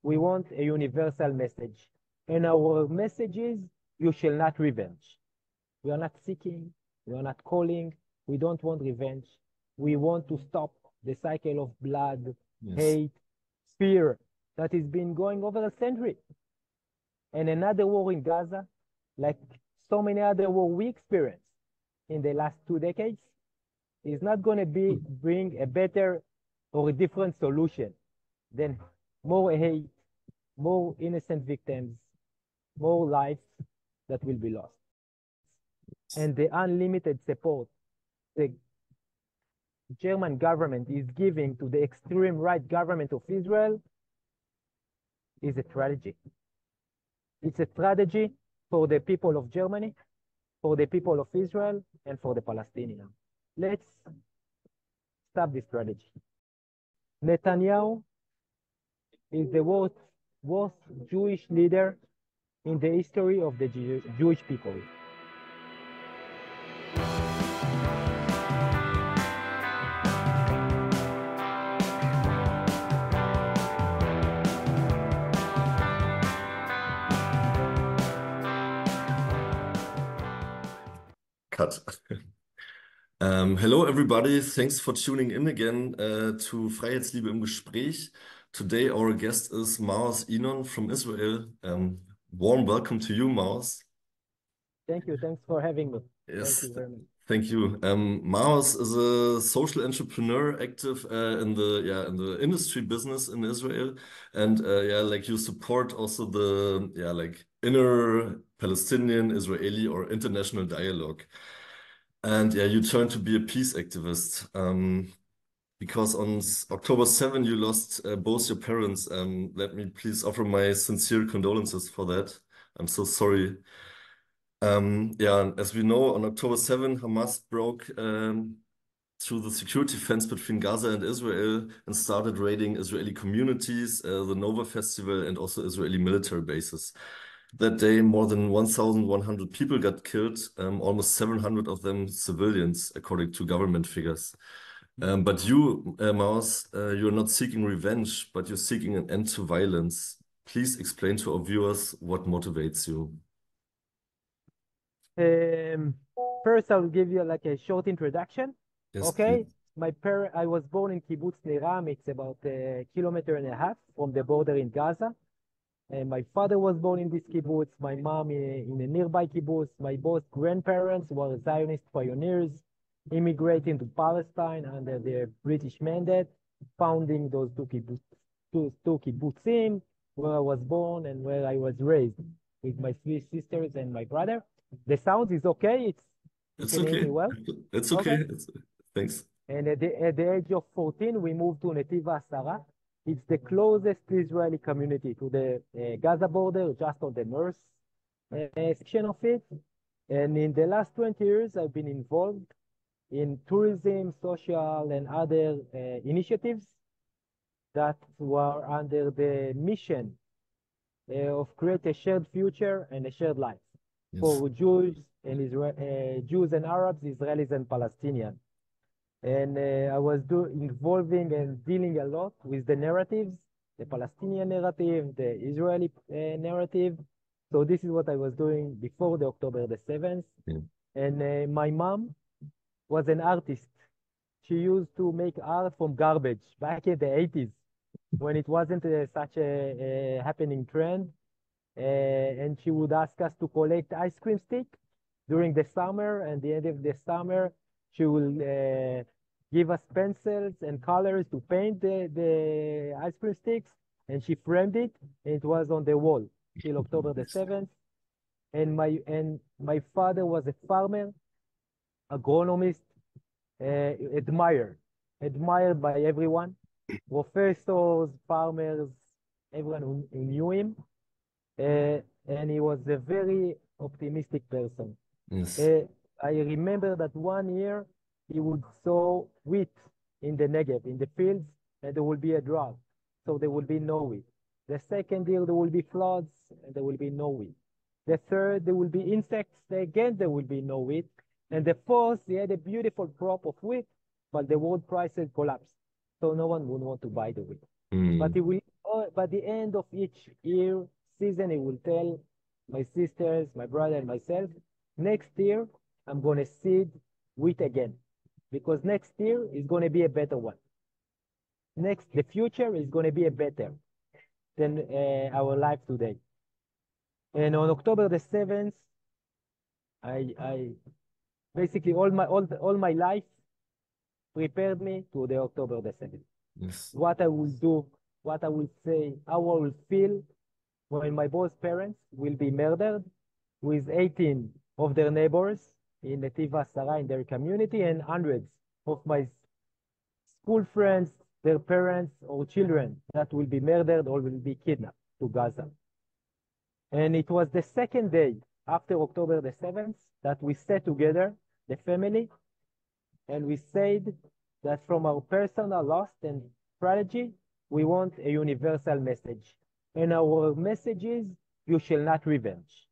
we want a universal message. And our message is, you shall not revenge. We are not seeking, we are not calling, we don't want revenge. We want to stop the cycle of blood, hate, fear that has been going over a century. And another war in Gaza, like so many other wars we experienced in the last 2 decades, is not going to bring a better or a different solution than more hate, more innocent victims, more lives that will be lost. And the unlimited support the German government is giving to the extreme right government of Israel is a tragedy. It's a tragedy for the people of Germany, for the people of Israel, and for the Palestinians. Let's stop this tragedy. Netanyahu is the worst Jewish leader in the history of the Jewish people. Cut. Hello everybody, thanks for tuning in again to Freiheitsliebe im Gespräch. Today our guest is Maoz Inon from Israel. Warm welcome to you, Maoz. Thank you, thanks for having me. Yes, thank you very much. Thank you. Maoz is a social entrepreneur active in the industry business in Israel, and like you support also the like inner Palestinian, Israeli or international dialogue. And you turned to be a peace activist because on October 7 you lost both your parents. Let me please offer my sincere condolences for that. I'm so sorry. As we know, on October 7, Hamas broke through the security fence between Gaza and Israel and started raiding Israeli communities, the Nova Festival, and also Israeli military bases. That day, more than 1,100 people got killed, almost 700 of them civilians, according to government figures. But you, Maoz, you're not seeking revenge, but you're seeking an end to violence. Please explain to our viewers what motivates you. First, I'll give you like a short introduction. Yes, okay. Please. I was born in Kibbutz Niram. It's about 1.5 kilometers from the border in Gaza. And my father was born in this kibbutz. My mom in a nearby kibbutz. My both grandparents were Zionist pioneers, immigrating to Palestine under the British mandate, founding those two kibbutzim, where I was born and where I was raised with my 3 sisters and my brother. The sound is okay. It's okay. Well? It's okay. Thanks. And at the age of 14, we moved to Netiv HaSara. It's the closest Israeli community to the Gaza border, just on the north section of it. And in the last 20 years, I've been involved in tourism, social, and other initiatives that were under the mission of create a shared future and a shared life for Jews and Jews and Arabs, Israelis and Palestinians. And I was involving and dealing a lot with the narratives, the Palestinian narrative, the Israeli narrative. So this is what I was doing before the October the 7th. And my mom was an artist. She used to make art from garbage back in the 80s when it wasn't such a happening trend. And she would ask us to collect ice cream stick during the summer. And at the end of the summer, she will give us pencils and colors to paint the ice cream sticks, and she framed it, and it was on the wall till October the 7th. And my father was a farmer, agronomist, admired by everyone, professors, farmers, everyone who knew him, and he was a very optimistic person. I remember that one year he would sow wheat in the Negev, in the fields, and there will be a drought. So there will be no wheat. The second year there will be floods, and there will be no wheat. The third, there will be insects, again there will be no wheat. And the fourth, he had a beautiful crop of wheat, but the world prices collapsed. So no one would want to buy the wheat. But he will by the end of each year season, he will tell my sisters, my brother, and myself, next year I'm going to seed wheat again, because next year is going to be a better one. The future is going to be a better than our life today. And on October the 7th, I basically all my life prepared me to the October the 7th. Yes. What I will do, what I will say, how I will feel when my both parents will be murdered with 18 of their neighbors in Netiva Asara in their community, and hundreds of my school friends, their parents or children that will be murdered or will be kidnapped to Gaza. And it was the second day after October the 7th that we sat together, the family, and we said that from our personal loss and tragedy, we want a universal message. And our message is, you shall not revenge.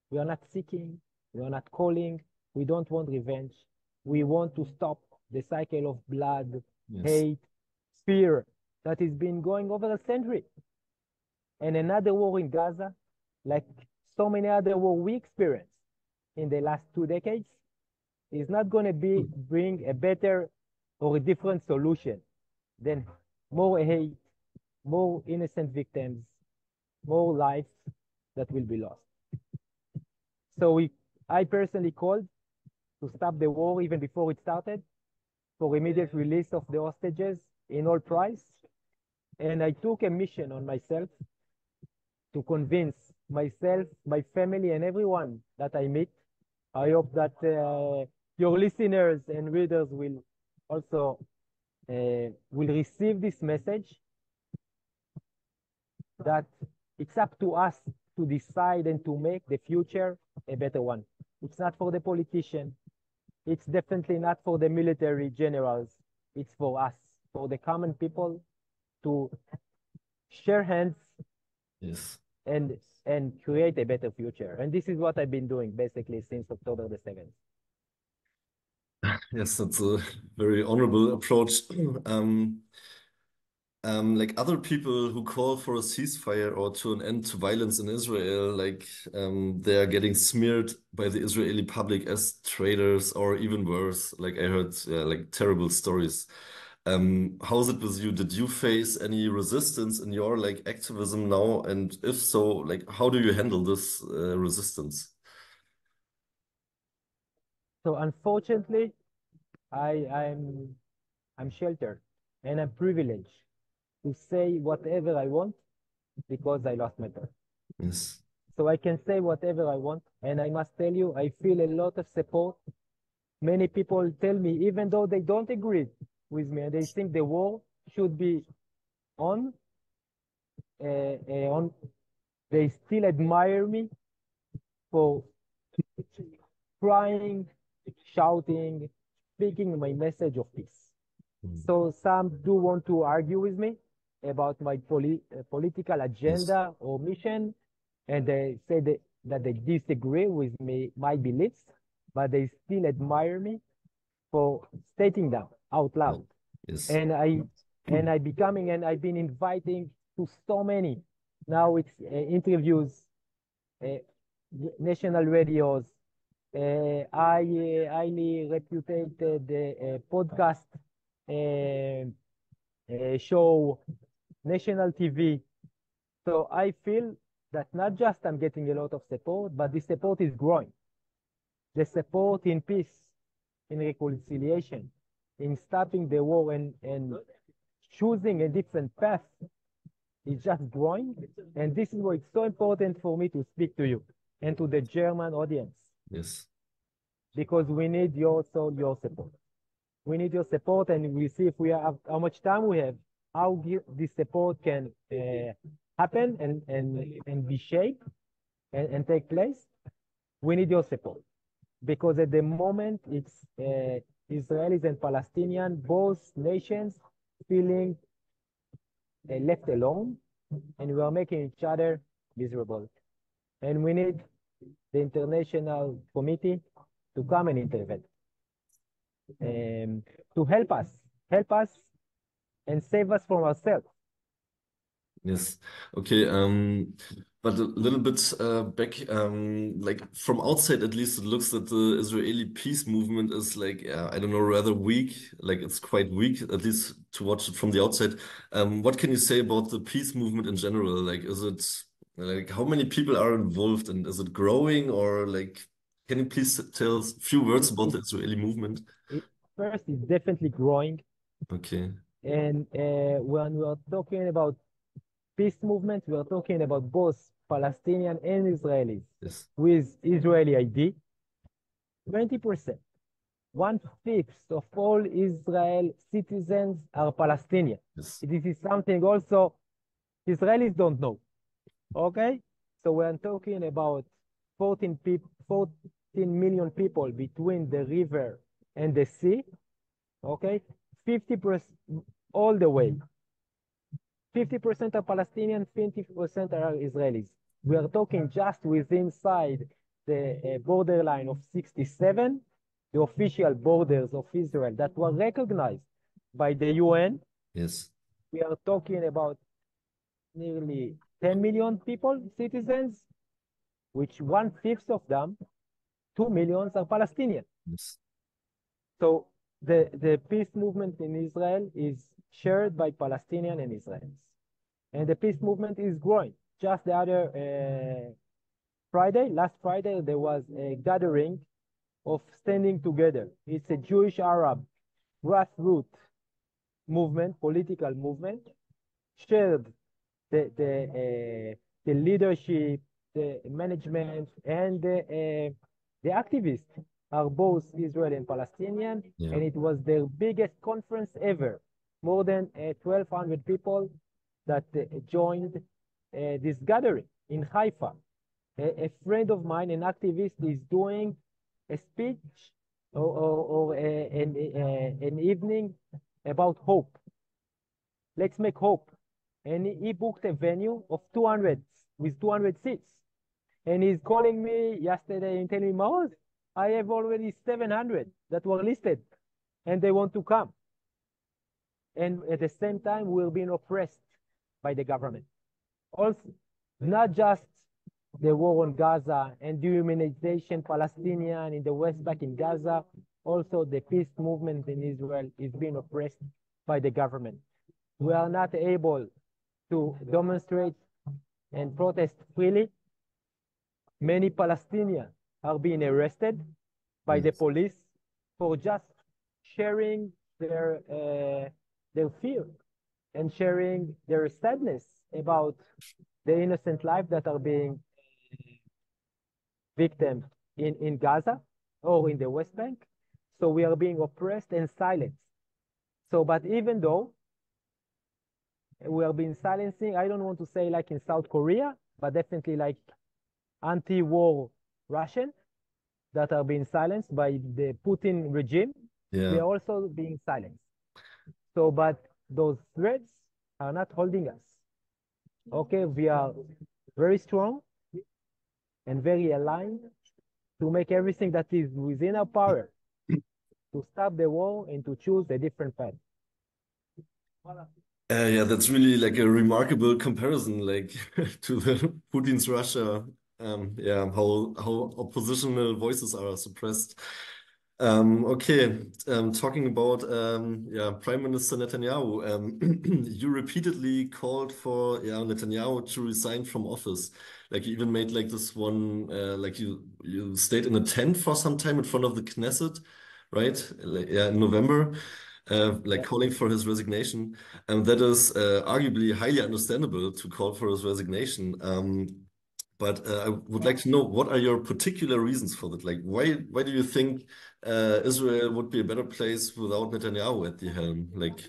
We are not seeking, we are not calling, we don't want revenge. We want to stop the cycle of blood, hate, fear that has been going over a century. And another war in Gaza, like so many other wars we experienced in the last 2 decades, is not going to bring a better or a different solution than more hate, more innocent victims, more lives that will be lost. So I personally called to stop the war even before it started, for immediate release of the hostages in all price. And I took a mission on myself to convince myself, my family, and everyone that I meet. I hope that your listeners and readers will also will receive this message, that it's up to us to decide and to make the future a better one. It's not for the politician. It's definitely not for the military generals. It's for us, for the common people, to share hands and create a better future. And this is what I've been doing basically since October the 7th. Yes, that's a very honorable approach. Like other people who call for a ceasefire or to an end to violence in Israel, like they are getting smeared by the Israeli public as traitors, or even worse. Like I heard like terrible stories. How is it with you? Did you face any resistance in your like activism now? And if so, like how do you handle this resistance? So unfortunately, I'm sheltered and I'm privileged to say whatever I want because I lost my birth. Yes. So I can say whatever I want, and I must tell you, I feel a lot of support. Many people tell me, even though they don't agree with me and they think the war should be on, they still admire me for crying, shouting, speaking my message of peace. So some do want to argue with me about my political agenda or mission, and they say that they disagree with me, my beliefs, but they still admire me for stating them out loud. And I've been inviting to so many. Now it's interviews, national radios, highly reputed podcast show, national TV. So I feel that not just I'm getting a lot of support, but the support is growing. The support in peace, in reconciliation, in stopping the war and choosing a different path is just growing. And this is why it's so important for me to speak to you and to the German audience. Yes. Because we need your support. We need your support, and we'll see if we have how much time we have, how this support can happen and be shaped and take place. We need your support, because at the moment it's Israelis and Palestinians, both nations, feeling left alone, and we are making each other miserable. And we need the international committee to come and intervene, to help us and save us from ourselves. Yes. Okay. But a little bit back, like from outside at least, it looks that the Israeli peace movement is like, yeah, I don't know, rather weak. Like it's quite weak, at least to watch it from the outside. What can you say about the peace movement in general? Like, is it like how many people are involved, and is it growing, or like, can you please tell us a few words It, about it, the Israeli movement? it first it's definitely growing. Okay. And when we are talking about peace movement, we are talking about both Palestinian and Israelis Yes. with Israeli ID. 20%, 1/5 of all Israel citizens are Palestinian. Yes. This is something also Israelis don't know. Okay? So we're talking about 14 million people between the river and the sea. Okay? 50% all the way. 50% are Palestinian, 50% are Israelis. We are talking just within inside the borderline of 67, the official borders of Israel that were recognized by the UN. Yes. We are talking about nearly 10 million people, citizens, which 1/5 of them, 2 millions, are Palestinian. Yes. So the peace movement in Israel is shared by Palestinian and Israelis. And the peace movement is growing. Just the other last Friday, there was a gathering of standing together. It's a Jewish Arab grassroots movement, political movement, shared the leadership, the management, and the activists are both Israeli and Palestinian, Yeah. and it was their biggest conference ever. More than 1,200 people that joined this gathering in Haifa. A friend of mine, an activist, is doing a speech or an evening about hope. Let's make hope. And he booked a venue of 200 with 200 seats. And he's calling me yesterday and telling me, Maoz, I have already 700 that were listed and they want to come. And at the same time, we're being oppressed by the government. Also, not just the war on Gaza and dehumanization Palestinian in the West Bank in Gaza, also the peace movement in Israel is being oppressed by the government. We are not able to demonstrate and protest freely. Many Palestinians are being arrested by the Yes. police for just sharing their fear and sharing their sadness about the innocent life that are being victims in Gaza or in the West Bank. So we are being oppressed and silenced. So, but even though we are being silencing, I don't want to say like in South Korea, but definitely like anti-war Russian that are being silenced by the Putin regime. We Yeah. are also being silenced. So, but those threats are not holding us. Okay, we are very strong and very aligned to make everything that is within our power to stop the war and to choose a different path. Yeah, that's really like a remarkable comparison, like to the Putin's Russia. Yeah, how oppositional voices are suppressed. Okay, talking about yeah, Prime Minister Netanyahu. You repeatedly called for Netanyahu to resign from office. Like you even made like this one, like you stayed in a tent for some time in front of the Knesset, right? Like, yeah, in November. Like Yeah. calling for his resignation. And that is arguably highly understandable to call for his resignation. But I would like to know what are your particular reasons for that? Like, why do you think Israel would be a better place without Netanyahu at the helm? Like,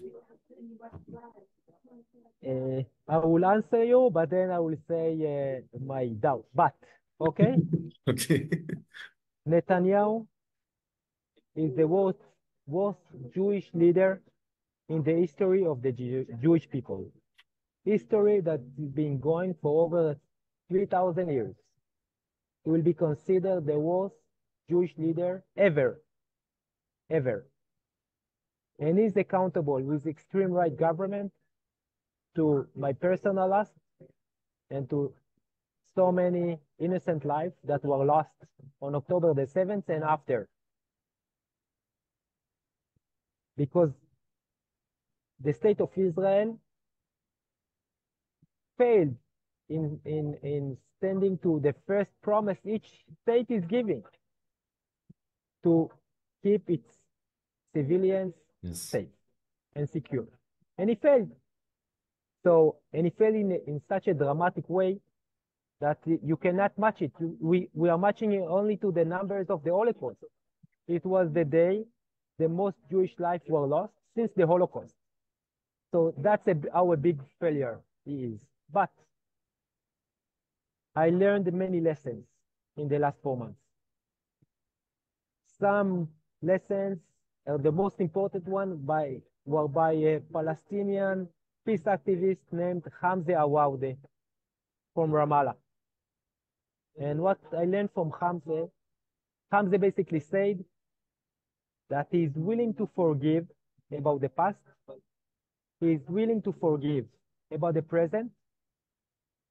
I will answer you, but then I will say my doubt. But, okay, okay, Netanyahu is the worst Jewish leader in the history of the Jewish people. History that has been going for over 3,000 years. He will be considered the worst Jewish leader ever, ever. And he's accountable with extreme right government to my personal loss and to so many innocent lives that were lost on October the 7th and after. Because the state of Israel failed in standing to the first promise each state is giving to keep its civilians safe and secure. And he failed. So, and he failed in such a dramatic way that you cannot match it. We are matching it only to the numbers of the Holocaust. It was the day the most Jewish lives were lost since the Holocaust. So that's our big failure is. But I learned many lessons in the last 4 months. Some lessons, the most important one were by a Palestinian peace activist named Hamza Awoude from Ramallah. And what I learned from Hamza basically said that he's willing to forgive about the past. He's willing to forgive about the present,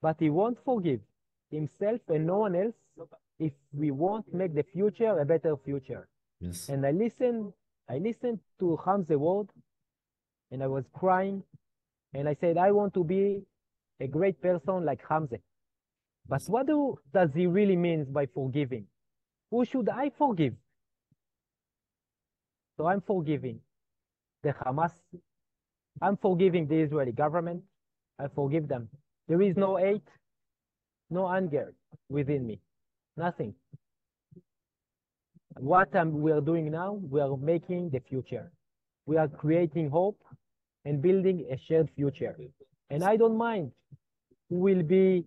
but he won't forgive himself and no one else if we won't make the future a better future. Yes. And I listened to Hamza's word, and I was crying, and I said, I want to be a great person like Hamza. But what does he really mean by forgiving? Who should I forgive? So I'm forgiving the Hamas. I'm forgiving the Israeli government. I forgive them. There is no hate, no anger within me, nothing. What we are doing now, we are making the future. We are creating hope and building a shared future. And I don't mind who will be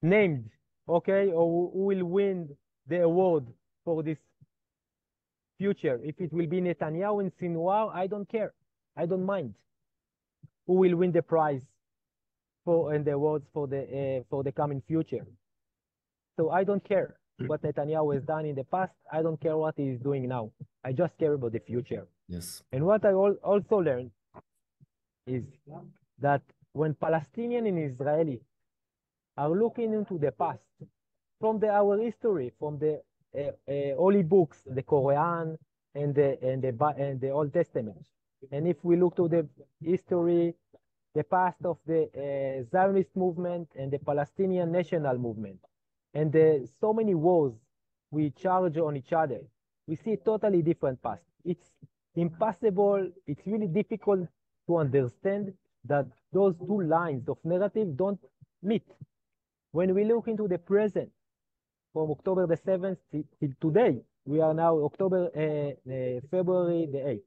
named, okay, or who will win the award for this future. If it will be Netanyahu and Sinwar, I don't care. I don't mind who will win the prize and the awards for the coming future. So I don't care what Netanyahu has done in the past. I don't care what he is doing now. I just care about the future. Yes. And what I also learned is that when Palestinian and Israeli are looking into the past, from our history, from the holy books, the Quran and the Old Testament, and if we look to the history, the past of the Zionist movement and the Palestinian national movement, and so many wars we charge on each other, we see a totally different past. It's impossible, it's really difficult to understand that those two lines of narrative don't meet. When we look into the present, from October the 7th till today, we are now February the 8th.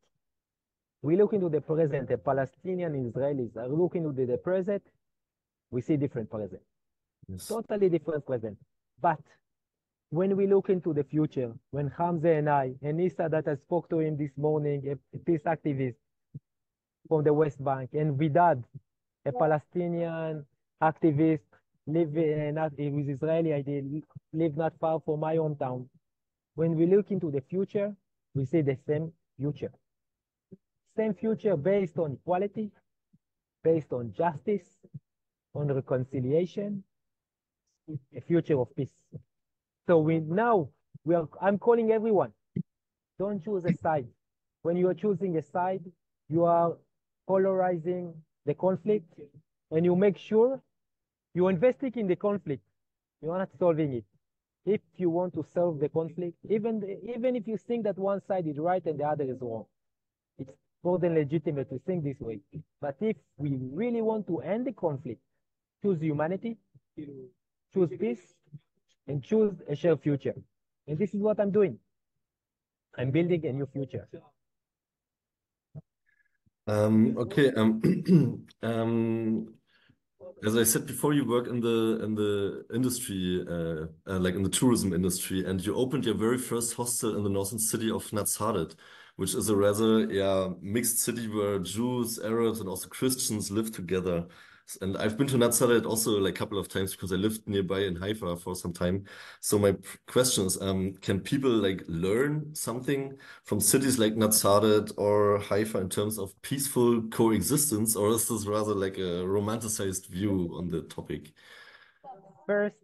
We look into the present, the Palestinian and Israelis are looking into the present, we see different present. Yes. Totally different present. But when we look into the future, when Hamza and I, and Issa that I spoke to him this morning, a peace activist from the West Bank, and Vidad, a Palestinian activist, live with Israeli, I live not far from my hometown. When we look into the future, we see the same future. Same future based on equality, based on justice, on reconciliation, a future of peace. So I'm calling everyone, don't choose a side. When you are choosing a side, you are polarizing the conflict, and you make sure you're investing in the conflict. You're not solving it. If you want to solve the conflict, even if you think that one side is right and the other is wrong, it's more than legitimate to think this way. But if we really want to end the conflict, choose humanity, choose peace, and choose a shared future. And this is what I'm doing. I'm building a new future. Okay. As I said before, you work in the industry, like in the tourism industry, and you opened your very first hostel in the northern city of Nazareth. which is a rather mixed city where Jews, Arabs, and also Christians live together. And I've been to Nazareth also like a couple of times because I lived nearby in Haifa for some time. So my question is, can people like learn something from cities like Nazareth or Haifa in terms of peaceful coexistence, or is this rather like a romanticized view on the topic? First,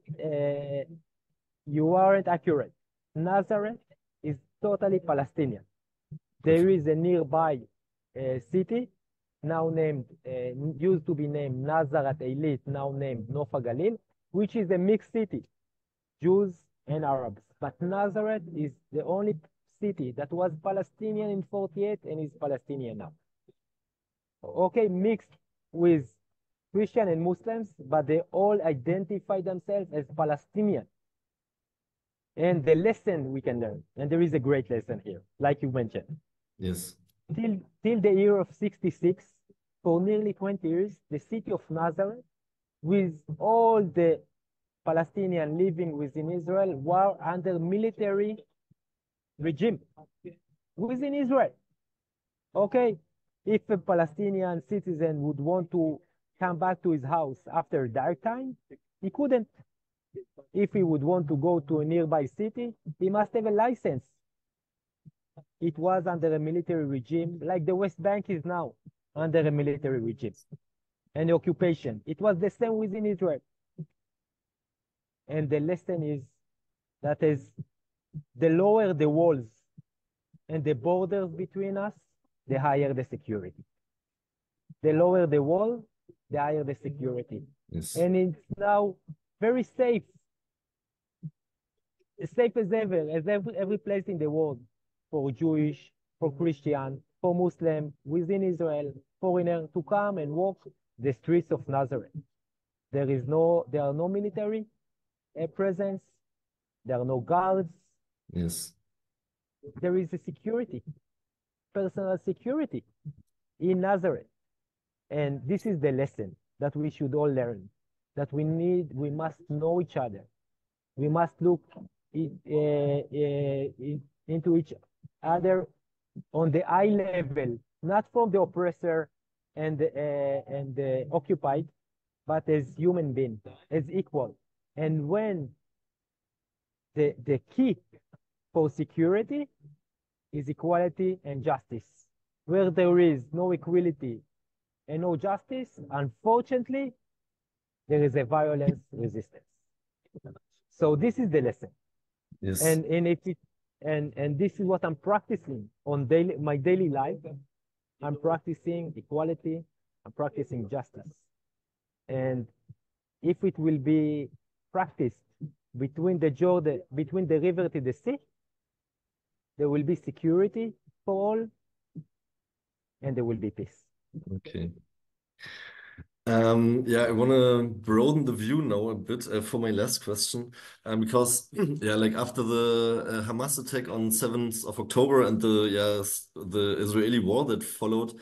you aren't accurate. Nazareth is totally Palestinian. There is a nearby city now named, used to be named Nazareth Eilit, now named Nofa Galil, which is a mixed city, Jews and Arabs. But Nazareth is the only city that was Palestinian in 48 and is Palestinian now. Okay, mixed with Christian and Muslims, but they all identify themselves as Palestinian. And the lesson we can learn, and there is a great lesson here, like you mentioned. Yes. Till the year of 66, for nearly 20 years, the city of Nazareth, with all the Palestinians living within Israel, were under military regime within Israel. Okay, if a Palestinian citizen would want to come back to his house after dark time, he couldn't. If he would want to go to a nearby city, he must have a license. It was under a military regime, like the West Bank is now under a military regime and occupation. It was the same within Israel. And the lesson is that is the lower the walls and the borders between us, the higher the security. The lower the wall, the higher the security. Yes. And it's now very safe. As safe as ever, as every place in the world, for Jewish, for Christian, for Muslim, within Israel, foreigner to come and walk the streets of Nazareth. There are no military presence. There are no guards. Yes. There is a security, personal security in Nazareth. And this is the lesson that we should all learn, that we must know each other. We must look into each other on the eye level, not from the oppressor and the occupied, but as human beings, as equal. And when the key for security is equality and justice. Where there is no equality and no justice, unfortunately, there is a violence resistance. So this is the lesson. Yes. And this is what I'm practicing on my daily life. I'm practicing equality, I'm practicing justice. And if it will be practiced between the river to the sea, there will be security for all, and there will be peace. Okay. I want to broaden the view now a bit for my last question, because like after the Hamas attack on 7th of October and the Israeli war that followed,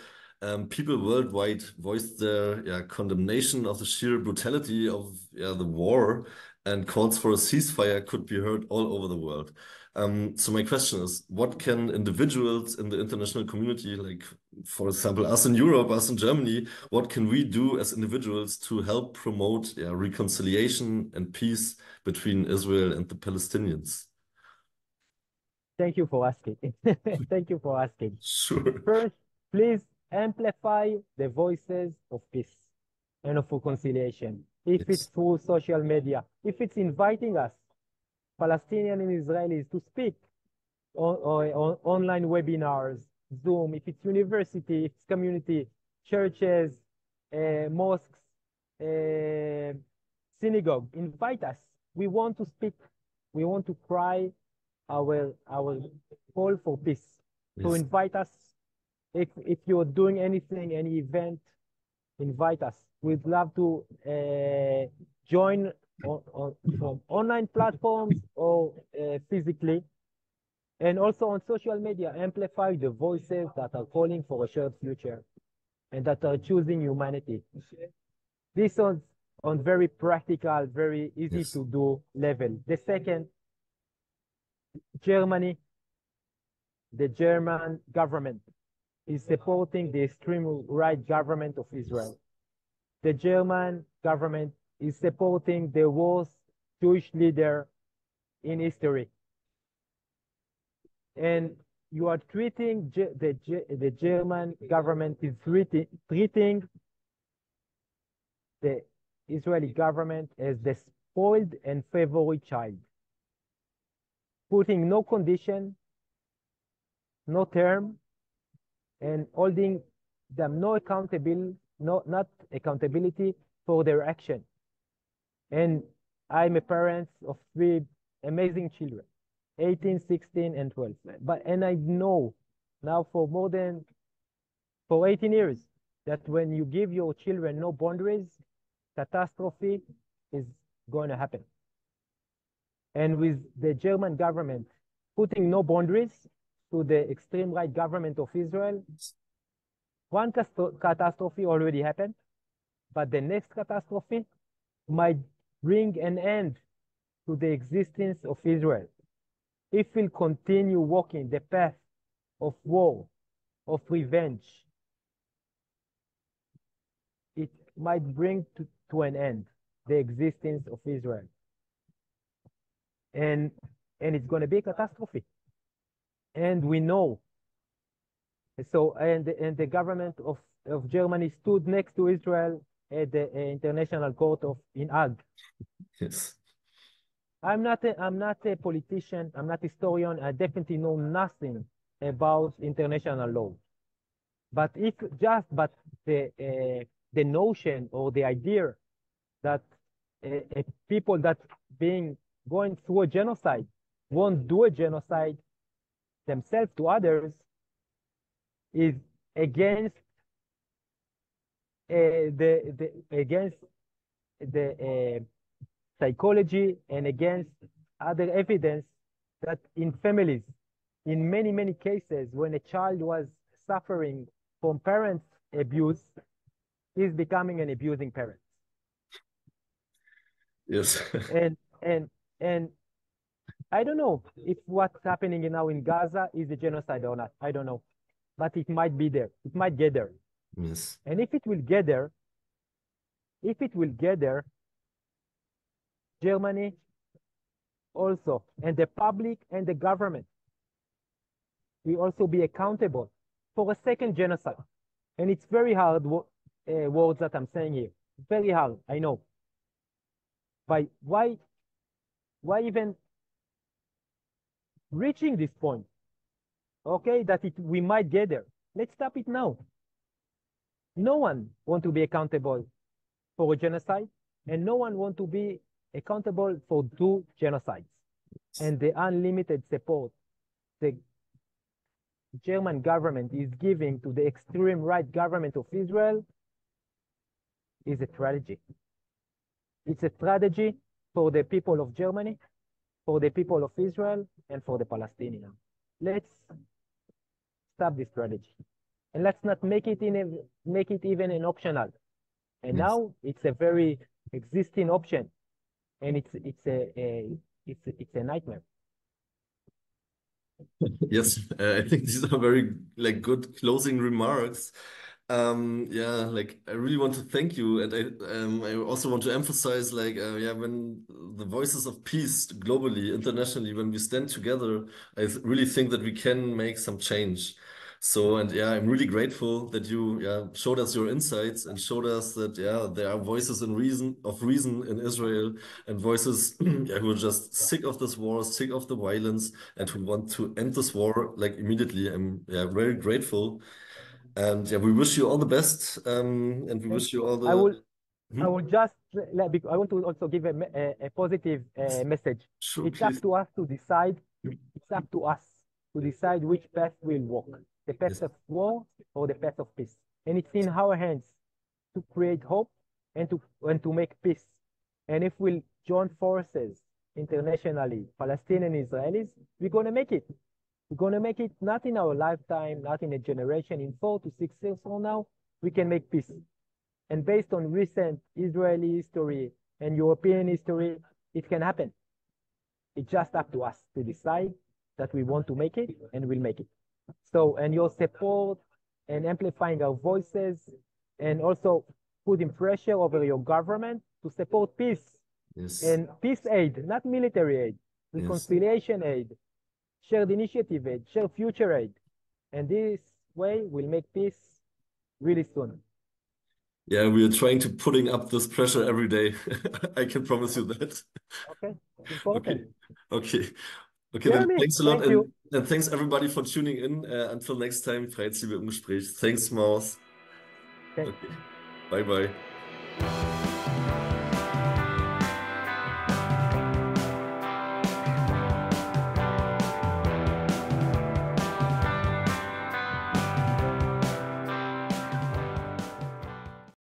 people worldwide voiced their condemnation of the sheer brutality of the war, and calls for a ceasefire could be heard all over the world. So my question is, what can individuals in the international community, like for example us in Europe, us in Germany, what can we do as individuals to help promote reconciliation and peace between Israel and the Palestinians? Thank you for asking. Thank you for asking. Sure. First, please amplify the voices of peace and of reconciliation. If it's through social media, if it's inviting us, Palestinian and Israelis, to speak on online webinars, Zoom, if it's university, if it's community, churches, mosques, synagogue, invite us. We want to speak. We want to cry our call for peace. Yes. So invite us. If you're doing anything, any event, invite us. We'd love to join from online platforms or physically. And also on social media, amplify the voices that are calling for a shared future and that are choosing humanity. This on very practical, very easy to do level. The second, Germany, the German government is supporting the extreme right government of Israel. The German government is supporting the worst Jewish leader in history. And you are treating the German government is treating the Israeli government as the spoiled and favorite child, putting no condition, no term, and holding them not accountability for their action. And I'm a parent of 3 amazing children, 18, 16, and 12. And I know now for 18 years that when you give your children no boundaries, catastrophe is going to happen. And with the German government putting no boundaries to the extreme right government of Israel, one catastrophe already happened, but the next catastrophe might bring an end to the existence of Israel. If we'll continue walking the path of war, of revenge, it might bring to an end the existence of Israel. And it's going to be a catastrophe. And we know. So, and the government of Germany stood next to Israel at the International Court in Hague. Yes. I'm not a politician. I'm not a historian. I definitely know nothing about international law. But the notion or the idea that people that going through a genocide won't do a genocide themselves to others is against against the psychology and against other evidence that in families, in many cases, when a child was suffering from parents' abuse, he's becoming an abusing parent. Yes. and I don't know if what's happening now in Gaza is a genocide or not. I don't know. But it might be there. It might get there. Yes. And if it will get there, Germany also, and the public and the government will also be accountable for a second genocide. And it's very hard words that I'm saying here. Very hard, I know. But why even reaching this point? Okay, that we might get there. Let's stop it now. No one wants to be accountable for a genocide, and no one wants to be accountable for 2 genocides. And the unlimited support the German government is giving to the extreme right government of Israel is a tragedy. It's a tragedy for the people of Germany, for the people of Israel, and for the Palestinians. Let's stop this tragedy. And let's not make it even an optional. And now it's a very existing option, and it's a nightmare. Yes, I think these are very good closing remarks. Yeah, I really want to thank you, and I also want to emphasize when the voices of peace globally, internationally, when we stand together, I really think that we can make some change. So, and yeah, I'm really grateful that you showed us your insights and showed us that there are voices of reason in Israel, and voices who are just sick of this war, sick of the violence, and who want to end this war immediately. I'm very grateful. And we wish you all the best. And we wish you all the. I will just I want to also give a positive message. Sure, it's please. up to us to decide. It's up to us to decide which path we'll walk, the path of war or the path of peace. And it's in our hands to create hope and to make peace. And if we'll join forces internationally, Palestinian and Israelis, we're going to make it. We're going to make it not in our lifetime, not in a generation. In 4 to 6 years from now, we can make peace. And based on recent Israeli history and European history, it can happen. It's just up to us to decide that we want to make it, and we'll make it. So, and your support and amplifying our voices, and also putting pressure over your government to support peace Yes. and peace aid, not military aid, Yes. reconciliation aid, shared initiative aid, shared future aid. And this way we'll make peace really soon. Yeah, we are trying to putting up this pressure every day. I can promise you that. Okay, it's important. Okay. Okay, then Jeremy, thanks a lot, thank you. and thanks everybody for tuning in. Until next time, Freiheitsliebe im Gespräch. Thanks, Maoz. Okay. Okay. Bye bye.